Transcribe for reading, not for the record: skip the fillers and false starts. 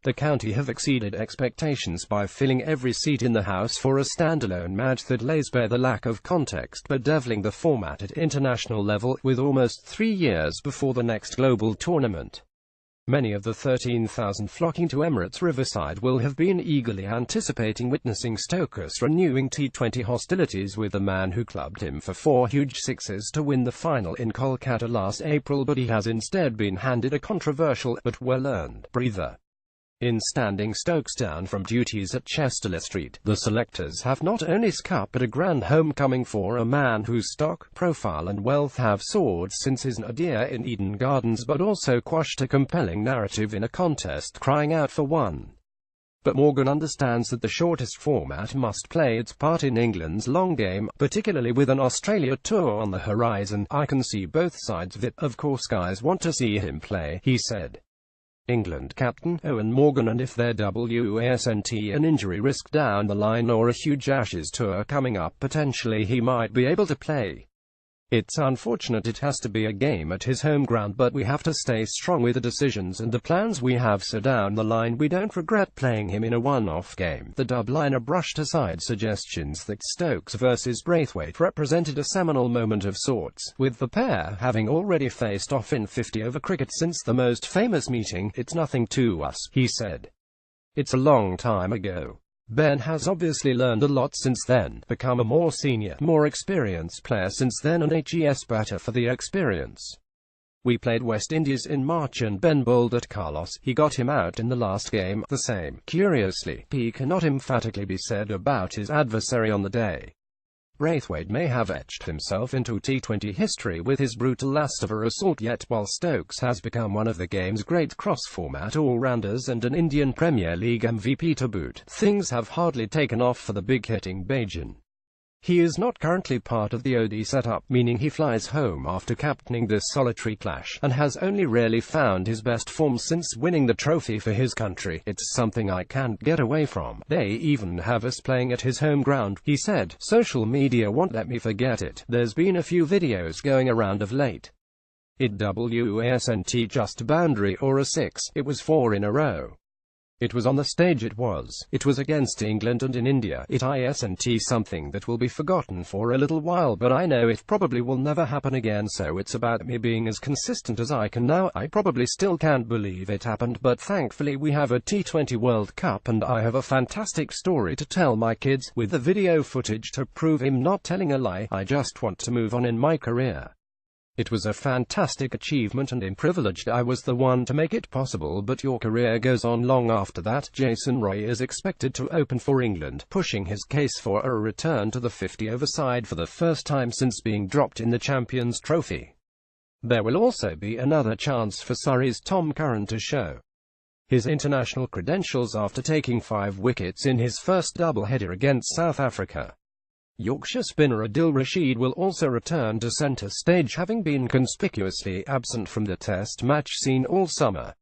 The county have exceeded expectations by filling every seat in the House for a standalone match that lays bare the lack of context bedeviling the format at international level, with almost 3 years before the next global tournament. Many of the 13,000 flocking to Emirates Riverside will have been eagerly anticipating witnessing Stokes renewing T20 hostilities with the man who clubbed him for 4 huge sixes to win the final in Kolkata last April, but he has instead been handed a controversial, but well-earned, breather. In standing Stokes down from duties at Chester Street, the selectors have not only scuppered a grand homecoming for a man whose stock, profile and wealth have soared since his nadir in Eden Gardens, but also quashed a compelling narrative in a contest crying out for one. But Morgan understands that the shortest format must play its part in England's long game, particularly with an Australia tour on the horizon. "I can see both sides of it. Of course guys want to see him play," he said. England captain Eoin Morgan, and if there wasn't an injury risk down the line or a huge Ashes tour coming up, potentially he might be able to play. "It's unfortunate it has to be a game at his home ground, but we have to stay strong with the decisions and the plans we have, so down the line we don't regret playing him in a one-off game." The dubliner brushed aside suggestions that Stokes versus Braithwaite represented a seminal moment of sorts, with the pair having already faced off in 50-over cricket since the most famous meeting. "It's nothing to us," he said. "It's a long time ago. Ben has obviously learned a lot since then, become a more senior, more experienced player since then, and HES better for the experience. We played West Indies in March and Ben bowled at Carlos. He got him out in the last game. The same, curiously, cannot emphatically be said about his adversary on the day. Braithwaite may have etched himself into T20 history with his brutal last-over assault, yet while Stokes has become one of the game's great cross-format all-rounders and an Indian Premier League MVP to boot, things have hardly taken off for the big-hitting Bajan. He is not currently part of the OD setup, meaning he flies home after captaining this solitary clash, and has only rarely found his best form since winning the trophy for his country. "It's something I can't get away from. They even have us playing at his home ground," he said. "Social media won't let me forget it. There's been a few videos going around of late. It wasn't just a boundary or a six, it was 4 in a row. It was on the stage, it was against England and in India. It isn't something that will be forgotten for a little while, but I know it probably will never happen again, so it's about me being as consistent as I can now. I probably still can't believe it happened, but thankfully we have a T20 World Cup and I have a fantastic story to tell my kids, with the video footage to prove him not telling a lie. I just want to move on in my career. It was a fantastic achievement and I'm privileged I was the one to make it possible, but your career goes on long after that." Jason Roy is expected to open for England, pushing his case for a return to the 50-over side for the first time since being dropped in the Champions Trophy. There will also be another chance for Surrey's Tom Curran to show his international credentials after taking 5 wickets in his first doubleheader against South Africa. Yorkshire spinner Adil Rashid will also return to centre stage, having been conspicuously absent from the Test match scene all summer.